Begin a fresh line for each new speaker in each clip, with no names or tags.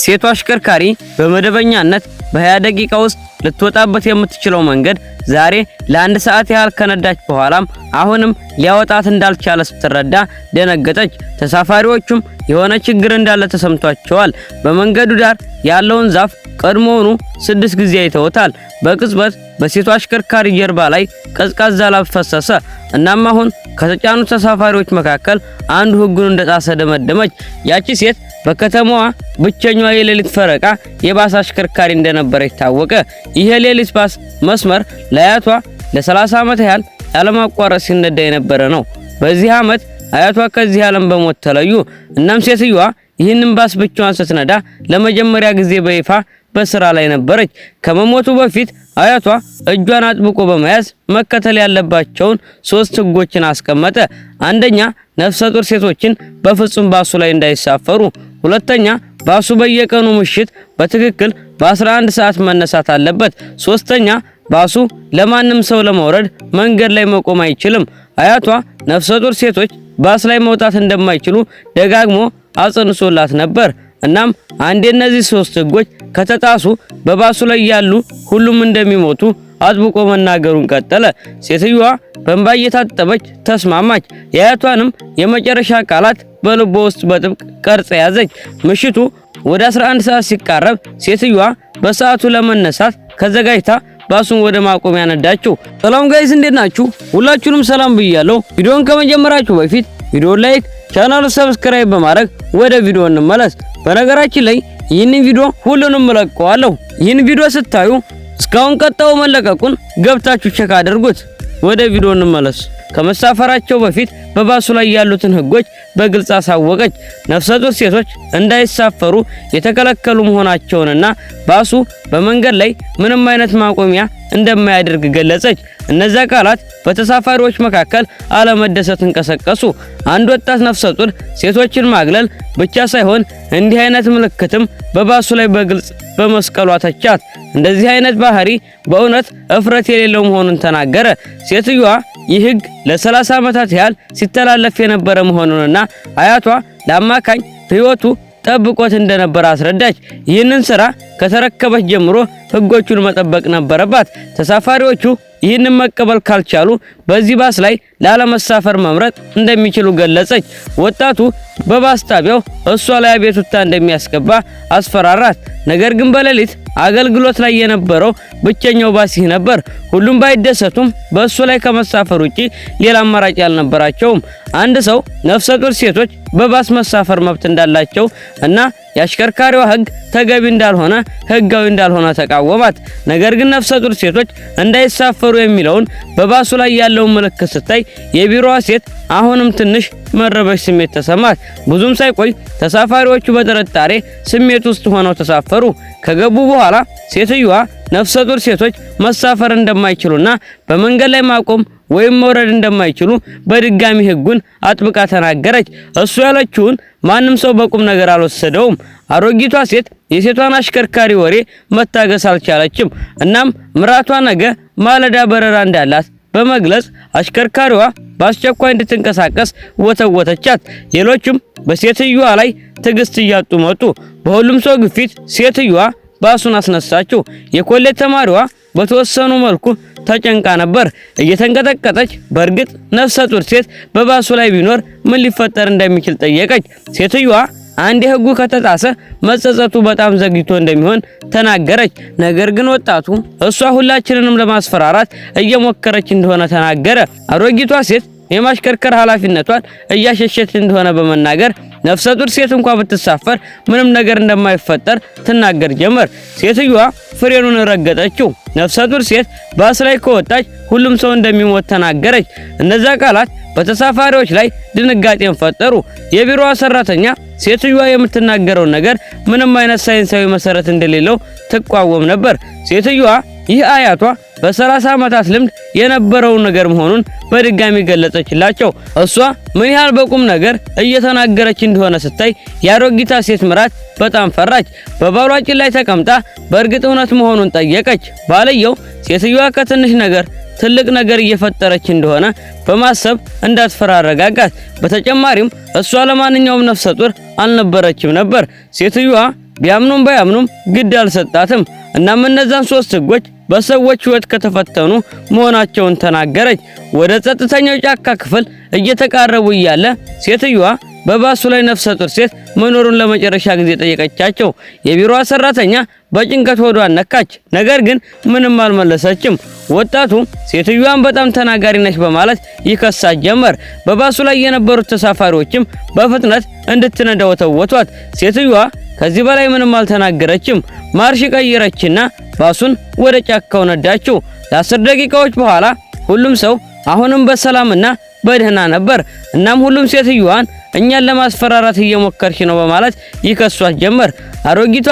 ሴቷ አሽከርካሪ በመደበኛነት በ20 ደቂቃ ውስጥ ልትወጣበት የምትችለው መንገድ ዛሬ ለ1 ሰዓት ያህል ከነዳች በኋላም አሁንም ሊያወጣት እንዳልቻለ ስትረዳ ደነገጠች። ተሳፋሪዎቹም የሆነ ችግር እንዳለ ተሰምቷቸዋል። በመንገዱ ዳር ያለውን ዛፍ ቀድሞውኑ 6 ጊዜ አይተውታል። በቅጽበት በሴቷ አሽከርካሪ ጀርባ ላይ ቀዝቃዛ ላብ ፈሰሰ። እናም አሁን ከተጫኑ ተሳፋሪዎች መካከል አንዱ ሕጉን እንደጣሰ ደመደመች። ያቺ ሴት በከተማዋ ብቸኛዋ የሌሊት ፈረቃ የባስ አሽከርካሪ እንደነበረች ታወቀ። ይሄ የሌሊት ባስ መስመር ለአያቷ ለ30 ዓመት ያህል ያለማቋረጥ ሲነዳ የነበረ ነው። በዚህ ዓመት አያቷ ከዚህ ዓለም በሞት ተለዩ። እናም ሴትዮዋ ይህንን ባስ ብቻዋን ስትነዳ ለመጀመሪያ ጊዜ በይፋ በስራ ላይ ነበረች። ከመሞቱ በፊት አያቷ እጇን አጥብቆ በመያዝ መከተል ያለባቸውን 3 ሕጎችን አስቀመጠ። አንደኛ፣ ነፍሰ ጡር ሴቶችን በፍጹም ባሱ ላይ እንዳይሳፈሩ። ሁለተኛ፣ ባሱ በየቀኑ ምሽት በትክክል በ11 ሰዓት መነሳት አለበት። ሶስተኛ፣ ባሱ ለማንም ሰው ለመውረድ መንገድ ላይ መቆም አይችልም። አያቷ ነፍሰ ጡር ሴቶች ባስ ላይ መውጣት እንደማይችሉ ደጋግሞ አጽንሶላት ነበር። እናም አንዴ እነዚህ 3 ሕጎች ከተጣሱ በባሱ ላይ ያሉ ሁሉም እንደሚሞቱ አጥብቆ መናገሩን ቀጠለ። ሴትዮዋ በእንባ እየታጠበች ተስማማች። የአያቷንም የመጨረሻ ቃላት በልቧ ውስጥ በጥብቅ ቀርጻ ያዘች። ምሽቱ ወደ 11 ሰዓት ሲቃረብ ሴትዮዋ በሰዓቱ ለመነሳት ከዘጋጅታ ባሱን ወደ ማቆሚያ ነዳችው። ሰላም ጋይስ፣ እንዴት ናችሁ? ሁላችሁንም ሰላም ብያለሁ። ቪዲዮውን ከመጀመራችሁ በፊት ቪዲዮ ላይክ፣ ቻናሉ ሰብስክራይብ በማድረግ ወደ ቪዲዮ እንመለስ። በነገራችን ላይ ይህንን ቪዲዮ ሁሉንም እለቀዋለሁ። ይህን ቪዲዮ ስታዩ እስካሁን ቀጣው መለቀቁን ገብታችሁ ቼክ አድርጉት። ወደ ቪዲዮ እንመለስ። ከመሳፈራቸው በፊት በባሱ ላይ ያሉትን ሕጎች በግልጽ አሳወቀች። ነፍሰ ጡር ሴቶች እንዳይሳፈሩ የተከለከሉ መሆናቸውንና ባሱ በመንገድ ላይ ምንም አይነት ማቆሚያ እንደማያደርግ ገለጸች። እነዚያ ቃላት በተሳፋሪዎች መካከል አለመደሰትን ቀሰቀሱ። አንድ ወጣት ነፍሰ ጡር ሴቶችን ማግለል ብቻ ሳይሆን እንዲህ አይነት ምልክትም በባሱ ላይ በግልጽ በመስቀሏ ተቻት። እንደዚህ አይነት ባህሪ በእውነት እፍረት የሌለው መሆኑን ተናገረ። ሴትዮዋ ይህ ሕግ ለ30 ዓመታት ያህል ሲተላለፍ የነበረ መሆኑንና አያቷ ለአማካኝ ሕይወቱ ጠብቆት እንደነበር አስረዳች። ይህንን ስራ ከተረከበች ጀምሮ ሕጎቹን መጠበቅ ነበረባት። ተሳፋሪዎቹ ይህንን መቀበል ካልቻሉ በዚህ ባስ ላይ ላለመሳፈር መምረጥ እንደሚችሉ ገለጸች። ወጣቱ በባስ ጣቢያው እሷ ላይ አቤቱታ እንደሚያስገባ አስፈራራት። ነገር ግን በሌሊት አገልግሎት ላይ የነበረው ብቸኛው ባስ ይህ ነበር። ሁሉም ባይደሰቱም በእሱ ላይ ከመሳፈር ውጪ ሌላ አማራጭ ያልነበራቸውም። አንድ ሰው ነፍሰ ጡር ሴቶች በባስ መሳፈር መብት እንዳላቸው እና የአሽከርካሪዋ ሕግ ተገቢ እንዳልሆነ ሕጋዊ እንዳልሆነ ተቃወማት። ነገር ግን ነፍሰ ጡር ሴቶች እንዳይሳፈሩ የሚለውን በባሱ ላይ ያለውን ምልክት ስታይ የቢሮዋ ሴት አሁንም ትንሽ መረበሽ ስሜት ተሰማት። ብዙም ሳይቆይ ተሳፋሪዎቹ በጥርጣሬ ስሜት ውስጥ ሆነው ተሳፈሩ። ከገቡ በኋላ ሴትዮዋ ነፍሰ ጡር ሴቶች መሳፈር እንደማይችሉና በመንገድ ላይ ማቆም ወይም መውረድ እንደማይችሉ በድጋሚ ሕጉን አጥብቃ ተናገረች። እሱ ያለችውን ማንም ሰው በቁም ነገር አልወሰደውም። አሮጊቷ ሴት የሴቷን አሽከርካሪ ወሬ መታገስ አልቻለችም። እናም ምራቷ ነገ ማለዳ በረራ እንዳላት በመግለጽ አሽከርካሪዋ በአስቸኳይ እንድትንቀሳቀስ ወተወተቻት። ሌሎችም በሴትዮዋ ላይ ትዕግስት እያጡ መጡ። በሁሉም ሰው ግፊት ሴትዮዋ ባሱን አስነሳችው። የኮሌጅ ተማሪዋ በተወሰኑ መልኩ ተጨንቃ ነበር፣ እየተንቀጠቀጠች። በእርግጥ ነፍሰ ጡር ሴት በባሱ ላይ ቢኖር ምን ሊፈጠር እንደሚችል ጠየቀች። ሴትዮዋ አንድ ሕጉ ከተጣሰ መጸጸቱ በጣም ዘግይቶ እንደሚሆን ተናገረች። ነገር ግን ወጣቱ እሷ ሁላችንንም ለማስፈራራት እየሞከረች እንደሆነ ተናገረ። አሮጊቷ ሴት የማሽከርከር ኃላፊነቷን እያሸሸች እንደሆነ በመናገር ነፍሰ ጡር ሴት እንኳን ብትሳፈር ምንም ነገር እንደማይፈጠር ትናገር ጀመር። ሴትዮዋ ፍሬኑን ረገጠችው። ነፍሰ ጡር ሴት ባስ ላይ ከወጣች ሁሉም ሰው እንደሚሞት ተናገረች። እነዚያ ቃላት በተሳፋሪዎች ላይ ድንጋጤን ፈጠሩ። የቢሮዋ ሰራተኛ ሴትዮዋ የምትናገረውን ነገር ምንም አይነት ሳይንሳዊ መሰረት እንደሌለው ትቋወም ነበር። ሴትዮዋ ይህ አያቷ በ30 ዓመታት ልምድ የነበረውን ነገር መሆኑን በድጋሚ ገለጸችላቸው። እሷ ምን ያህል በቁም ነገር እየተናገረች እንደሆነ ስታይ የአሮጊቷ ሴት ምራት በጣም ፈራች። በባሏ ጭን ላይ ተቀምጣ በእርግጥ እውነት መሆኑን ጠየቀች። ባልየው ሴትዮዋ ከትንሽ ነገር ትልቅ ነገር እየፈጠረች እንደሆነ በማሰብ እንዳትፈራ አረጋጋት። በተጨማሪም እሷ ለማንኛውም ነፍሰ ጡር አልነበረችም ነበር። ሴትዮዋ ቢያምኑም ባያምኑም ግድ አልሰጣትም። እናም እነዛን 3 ህጎች በሰዎች ህይወት ከተፈተኑ መሆናቸውን ተናገረች። ወደ ጸጥተኛው ጫካ ክፍል እየተቃረቡ እያለ ሴትዮዋ በባሱ ላይ ነፍሰ ጡር ሴት መኖሩን ለመጨረሻ ጊዜ ጠየቀቻቸው። የቢሮዋ ሰራተኛ በጭንቀት ሆዷን ነካች፣ ነገር ግን ምንም አልመለሰችም። ወጣቱ ሴትዮዋን በጣም ተናጋሪ ነች በማለት ይከሳት ጀመር። በባሱ ላይ የነበሩት ተሳፋሪዎችም በፍጥነት እንድትነዳው ተወቷት። ሴትዮዋ ከዚህ በላይ ምንም አልተናገረችም። ማርሽ ቀየረችና ባሱን ወደ ጫካው ነዳችው። ለ10 ደቂቃዎች በኋላ ሁሉም ሰው አሁንም በሰላምና በደህና ነበር። እናም ሁሉም ሴትዮዋን እኛን ለማስፈራራት እየሞከርሽ ነው በማለት ይከሷት ጀመር። አሮጊቷ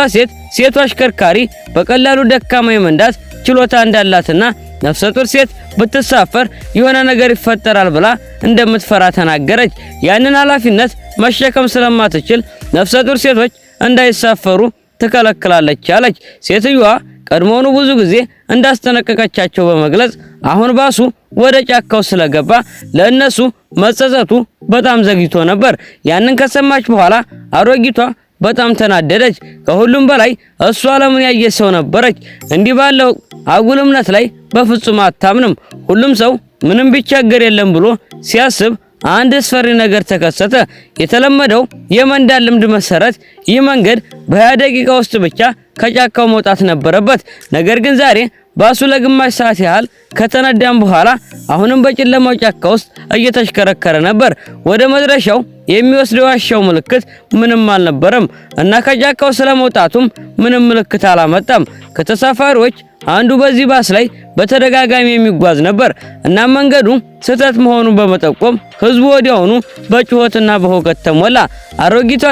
ሴቷ አሽከርካሪ በቀላሉ ደካማ የመንዳት ችሎታ እንዳላትና ነፍሰ ጡር ሴት ብትሳፈር የሆነ ነገር ይፈጠራል ብላ እንደምትፈራ ተናገረች። ያንን ኃላፊነት መሸከም ስለማትችል ነፍሰ ጡር ሴቶች እንዳይሳፈሩ ትከለክላለች አለች። ሴትዮዋ ቀድሞውኑ ብዙ ጊዜ እንዳስጠነቀቀቻቸው በመግለጽ አሁን ባሱ ወደ ጫካው ስለገባ ለእነሱ መጸጸቱ በጣም ዘግይቶ ነበር። ያንን ከሰማች በኋላ አሮጊቷ በጣም ተናደደች። ከሁሉም በላይ እሷ ዓለምን ያየች ሰው ነበረች። እንዲህ ባለው አጉል እምነት ላይ በፍጹም አታምንም። ሁሉም ሰው ምንም ቢቸገር የለም ብሎ ሲያስብ አንድ አስፈሪ ነገር ተከሰተ። የተለመደው የመንዳት ልምድ መሰረት ይህ መንገድ በ20 ደቂቃ ውስጥ ብቻ ከጫካው መውጣት ነበረበት። ነገር ግን ዛሬ ባሱ ለግማሽ ሰዓት ያህል ከተነዳም በኋላ አሁንም በጨለማው ጫካ ውስጥ እየተሽከረከረ ነበር። ወደ መድረሻው የሚወስደው ዋሻው ምልክት ምንም አልነበረም እና ከጫካው ስለመውጣቱም ምንም ምልክት አላመጣም። ከተሳፋሪዎች አንዱ በዚህ ባስ ላይ በተደጋጋሚ የሚጓዝ ነበር እና መንገዱ ስህተት መሆኑን በመጠቆም ህዝቡ ወዲያውኑ በጩኸትና በሁከት ተሞላ። አሮጊቷ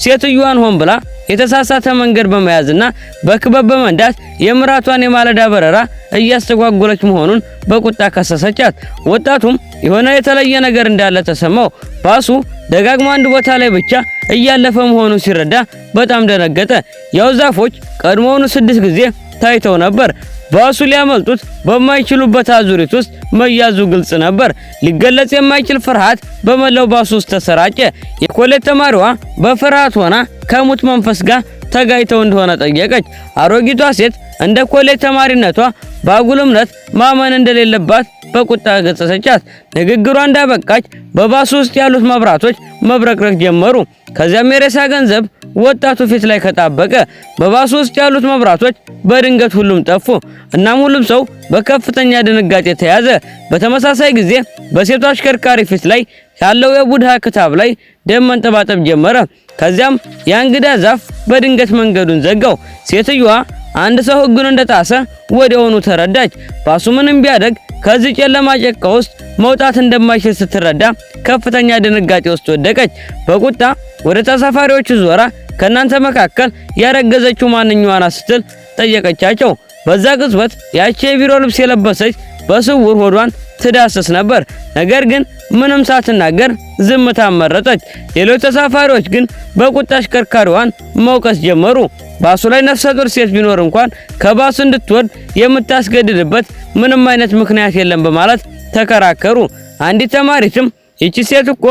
ሴትዮዋን ሆን ብላ የተሳሳተ መንገድ በመያዝና በክበብ በመንዳት የምራቷን የማለዳ በረራ እያስተጓጎለች መሆኑን በቁጣ ከሰሰቻት። ወጣቱም የሆነ የተለየ ነገር እንዳለ ተሰማው። ባሱ ደጋግሞ አንድ ቦታ ላይ ብቻ እያለፈ መሆኑን ሲረዳ በጣም ደነገጠ። ያው ዛፎች ቀድሞውኑ 6 ጊዜ ታይተው ነበር። ባሱ ሊያመልጡት በማይችሉበት አዙሪት ውስጥ መያዙ ግልጽ ነበር። ሊገለጽ የማይችል ፍርሃት በመላው ባሱ ውስጥ ተሰራጨ። የኮሌጅ ተማሪዋ በፍርሃት ሆና ከሙት መንፈስ ጋር ተጋይተው እንደሆነ ጠየቀች። አሮጊቷ ሴት እንደ ኮሌጅ ተማሪነቷ በአጉል እምነት ማመን እንደሌለባት በቁጣ ገጸጸቻት። ንግግሯ እንዳበቃች በባሱ ውስጥ ያሉት መብራቶች መብረቅረቅ ጀመሩ። ከዚያም የሬሳ ገንዘብ ወጣቱ ፊት ላይ ከጣበቀ። በባሱ ውስጥ ያሉት መብራቶች በድንገት ሁሉም ጠፉ። እናም ሁሉም ሰው በከፍተኛ ድንጋጤ ተያዘ። በተመሳሳይ ጊዜ በሴቷ አሽከርካሪ ፊት ላይ ያለው የቡድሃ ክታብ ላይ ደም መንጠባጠብ ጀመረ። ከዚያም የእንግዳ ዛፍ በድንገት መንገዱን ዘጋው። ሴትዮዋ አንድ ሰው ሕጉን እንደጣሰ ወዲያውኑ ተረዳች። ባሱ ምንም ቢያደግ ከዚህ ጨለማ ጫካ ውስጥ መውጣት እንደማይችል ስትረዳ ከፍተኛ ድንጋጤ ውስጥ ወደቀች። በቁጣ ወደ ተሳፋሪዎቹ ዞራ ከናንተ መካከል ያረገዘችው ማንኛዋ ናት ስትል ጠየቀቻቸው። በዛ ቅጽበት ያቺ የቢሮ ልብስ የለበሰች በስውር ሆዷን ትዳስስ ነበር። ነገር ግን ምንም ሳትናገር ዝምታ መረጠች። ሌሎች ተሳፋሪዎች ግን በቁጣ አሽከርካሪዋን መውቀስ ጀመሩ። ባሱ ላይ ነፍሰ ጡር ሴት ቢኖር እንኳን ከባሱ እንድትወርድ የምታስገድድበት ምንም አይነት ምክንያት የለም በማለት ተከራከሩ። አንዲት ተማሪትም ይቺ ሴት እኮ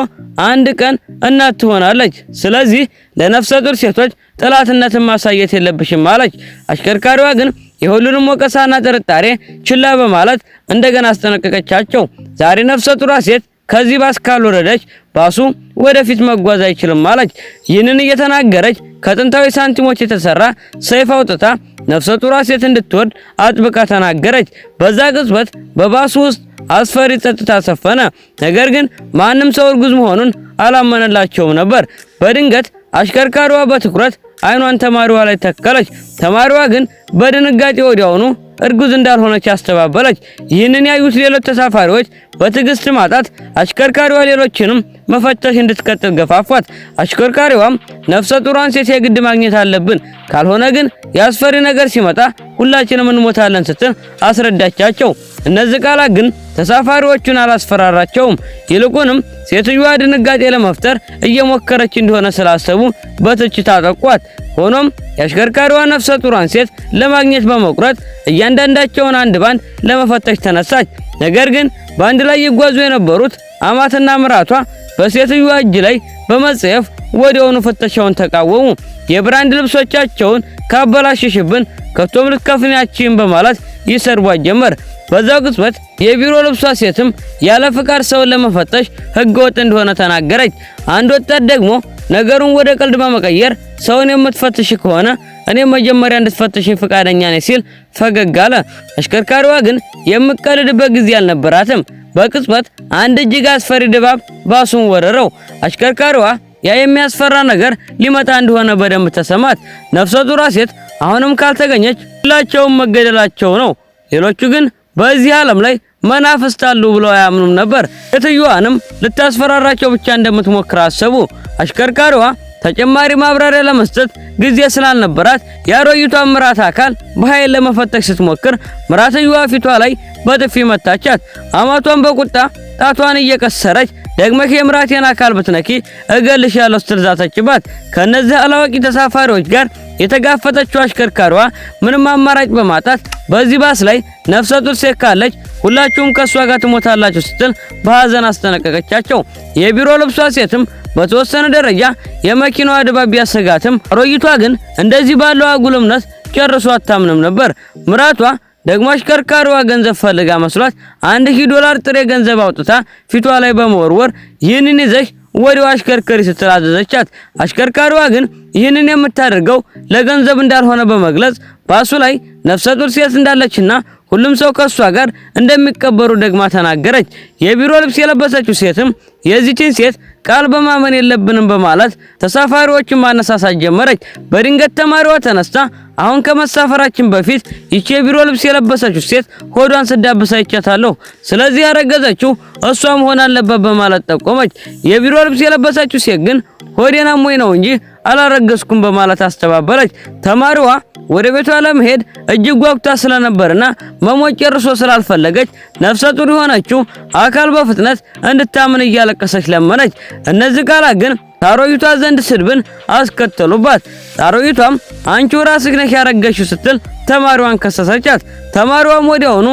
አንድ ቀን እናት ትሆናለች፣ ስለዚህ ለነፍሰ ጡር ሴቶች ጠላትነትን ማሳየት የለብሽም አለች። አሽከርካሪዋ ግን የሁሉንም ወቀሳና ጥርጣሬ ችላ በማለት እንደገና አስጠነቀቀቻቸው። ዛሬ ነፍሰ ጡሯ ሴት ከዚህ ባስ ካልወረደች ባሱ ወደፊት መጓዝ አይችልም አለች። ይህንን እየተናገረች ከጥንታዊ ሳንቲሞች የተሰራ ሰይፍ አውጥታ ነፍሰ ጡሯ ሴት እንድትወርድ አጥብቃ ተናገረች። በዛ ቅጽበት በባሱ ውስጥ አስፈሪ ጸጥታ ሰፈነ። ነገር ግን ማንም ሰው እርጉዝ መሆኑን አላመነላቸውም ነበር። በድንገት አሽከርካሪዋ በትኩረት አይኗን ተማሪዋ ላይ ተከለች። ተማሪዋ ግን በድንጋጤ ወዲያውኑ እርጉዝ እንዳልሆነች አስተባበለች። ይህንን ያዩት ሌሎች ተሳፋሪዎች በትዕግስት ማጣት አሽከርካሪዋ ሌሎችንም መፈተሽ እንድትቀጥል ገፋፏት። አሽከርካሪዋም ነፍሰ ጡሯን ሴት የግድ ማግኘት አለብን፣ ካልሆነ ግን ያስፈሪ ነገር ሲመጣ ሁላችንም እንሞታለን ስትል አስረዳቻቸው። እነዚህ ቃላት ግን ተሳፋሪዎቹን አላስፈራራቸውም። ይልቁንም ሴትዮዋ ድንጋጤ ለመፍጠር እየሞከረች እንደሆነ ስላሰቡ በትችት አጠቋት። ሆኖም የአሽከርካሪዋ ነፍሰ ጡሯን ሴት ለማግኘት በመቁረጥ እያንዳንዳቸውን አንድ ባንድ ለመፈተሽ ተነሳች። ነገር ግን በአንድ ላይ ይጓዙ የነበሩት አማትና ምራቷ በሴትዮዋ እጅ ላይ በመጽየፍ ወዲያውኑ ፍተሻውን ተቃወሙ። የብራንድ ልብሶቻቸውን ካበላሽሽብን ከቶም ልትከፍኛችን በማለት ይሰርቧት ጀመር። በዛው ቅጽበት የቢሮ ልብሷ ሴትም ያለ ፍቃድ ሰውን ለመፈተሽ ህገወጥ እንደሆነ ተናገረች። አንድ ወጣት ደግሞ ነገሩን ወደ ቀልድ በመቀየር ሰውን የምትፈትሽ ከሆነ እኔ መጀመሪያ እንድትፈትሽ ፍቃደኛ ነኝ ሲል ፈገግ አለ። አሽከርካሪዋ ግን የምትቀልድበት ጊዜ አልነበራትም። በቅጽበት አንድ እጅግ አስፈሪ ድባብ ባሱን ወረረው። አሽከርካሪዋ ያ የሚያስፈራ ነገር ሊመጣ እንደሆነ በደንብ ተሰማት። ነፍሰ ጡሯ ሴት አሁንም ካልተገኘች ሁላቸውም መገደላቸው ነው። ሌሎቹ ግን በዚህ ዓለም ላይ መናፍስት አሉ ብለው አያምኑም ነበር። ሴትዮዋንም ልታስፈራራቸው ብቻ እንደምትሞክር አሰቡ። አሽከርካሪዋ ተጨማሪ ማብራሪያ ለመስጠት ጊዜ ስላልነበራት የአሮጊቷን ምራት አካል በኃይል ለመፈተሽ ስትሞክር ምራትየዋ ፊቷ ላይ በጥፊ መታቻት። አማቷን በቁጣ ጣቷን እየቀሰረች ደግመሽ የምራቴን አካል ብትነኪ እገልሻለሁ ስትል ዛተችባት። ከነዚህ አላዋቂ ተሳፋሪዎች ጋር የተጋፈጠችው አሽከርካሪዋ ምንም አማራጭ በማጣት በዚህ ባስ ላይ ነፍሰ ጡር ሴት ካለች ሁላችሁም ከሷ ጋር ትሞታላችሁ ስትል በሐዘን አስጠነቀቀቻቸው። የቢሮ ልብሷ ሴትም በተወሰነ ደረጃ የመኪናዋ ድባብ ቢያሰጋትም አሮጊቷ ግን እንደዚህ ባለው አጉል እምነት ጨርሶ አታምንም ነበር። ምራቷ ደግሞ አሽከርካሪዋ ገንዘብ ፈልጋ መስሏት $1000 ጥሬ ገንዘብ አውጥታ ፊቷ ላይ በመወርወር ይህንን ይዘሽ ወዲያው አሽከርካሪ ስትል አዘዘቻት። አሽከርካሪዋ ግን ይህንን የምታደርገው ለገንዘብ እንዳልሆነ በመግለጽ ባሱ ላይ ነፍሰ ጡር ሴት እንዳለችና ሁሉም ሰው ከሷ ጋር እንደሚቀበሩ ደግማ ተናገረች። የቢሮ ልብስ የለበሰችው ሴትም የዚህችን ሴት ቃል በማመን የለብንም በማለት ተሳፋሪዎችን ማነሳሳት ጀመረች። በድንገት ተማሪዋ ተነስታ አሁን ከመሳፈራችን በፊት ይቺ የቢሮ ልብስ የለበሰችው ሴት ሆዷን ስዳብሳ ይቻታለሁ፣ ስለዚህ ያረገዘችው እሷ መሆን አለበት በማለት ጠቆመች። የቢሮ ልብስ የለበሰችው ሴት ግን ሆዴን አሞኝ ነው እንጂ አላረገዝኩም በማለት አስተባበለች። ተማሪዋ ወደ ቤቷ ለመሄድ እጅግ ጓጉታ ስለነበርና መሞት ጨርሶ ስላልፈለገች ነፍሰ ጡር የሆነችው አካል በፍጥነት እንድታምን እያለቀሰች ለመነች። እነዚህ ቃላት ግን አሮጊቷ ዘንድ ስድብን አስከተሉባት። አሮጊቷም አንቺው ራስሽ ነሽ ያረገሽው ስትል ተማሪዋን ከሰሰቻት። ተማሪዋም ወዲያውኑ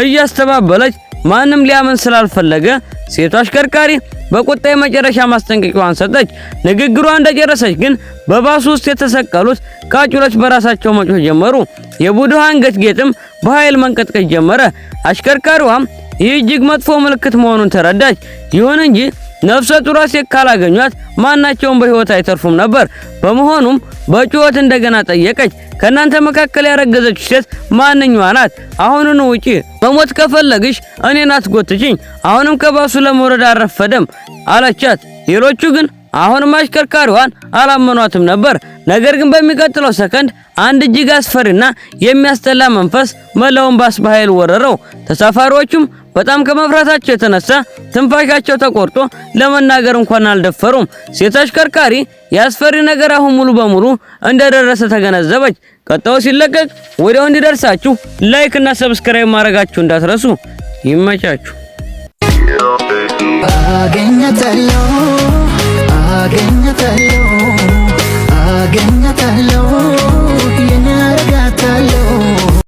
እያስተባበለች ማንም ሊያምን ስላልፈለገ ሴቷ አሽከርካሪ በቁጣ የመጨረሻ ማስጠንቀቂያዋን ሰጠች። ንግግሯ እንደጨረሰች ግን በባሱ ውስጥ የተሰቀሉት ቃጭሎች በራሳቸው መጮህ ጀመሩ። የቡድሃ አንገት ጌጥም በኃይል መንቀጥቀጥ ጀመረ። አሽከርካሪዋም ይህ እጅግ መጥፎ ምልክት መሆኑን ተረዳች። ይሁን እንጂ ነፍሰ ጡሯ ሴት ካላገኟት ማናቸውም በህይወት አይተርፉም ነበር። በመሆኑም በጩኸት እንደገና ጠየቀች። ከናንተ መካከል ያረገዘች ሴት ማንኛዋ ናት? አሁኑኑ ውጪ። መሞት ከፈለግሽ እኔን አትጎትችኝ። አሁንም ከባሱ ለመውረድ አልረፈደም አለቻት። ሌሎቹ ግን አሁንም አሽከርካሪዋን አላመኗትም ነበር። ነገር ግን በሚቀጥለው ሰከንድ አንድ እጅግ አስፈሪና የሚያስጠላ መንፈስ መላውን ባስ በኃይል ወረረው። ተሳፋሪዎቹም በጣም ከመፍራታቸው የተነሳ ትንፋሻቸው ተቆርጦ ለመናገር እንኳን አልደፈሩም። ሴት አሽከርካሪ ያስፈሪ ነገር አሁን ሙሉ በሙሉ እንደደረሰ ተገነዘበች። ቀጣዩ ሲለቀቅ ወዲያው እንዲደርሳችሁ ላይክ እና ሰብስክራይብ ማድረጋችሁ እንዳትረሱ። ይመቻችሁ።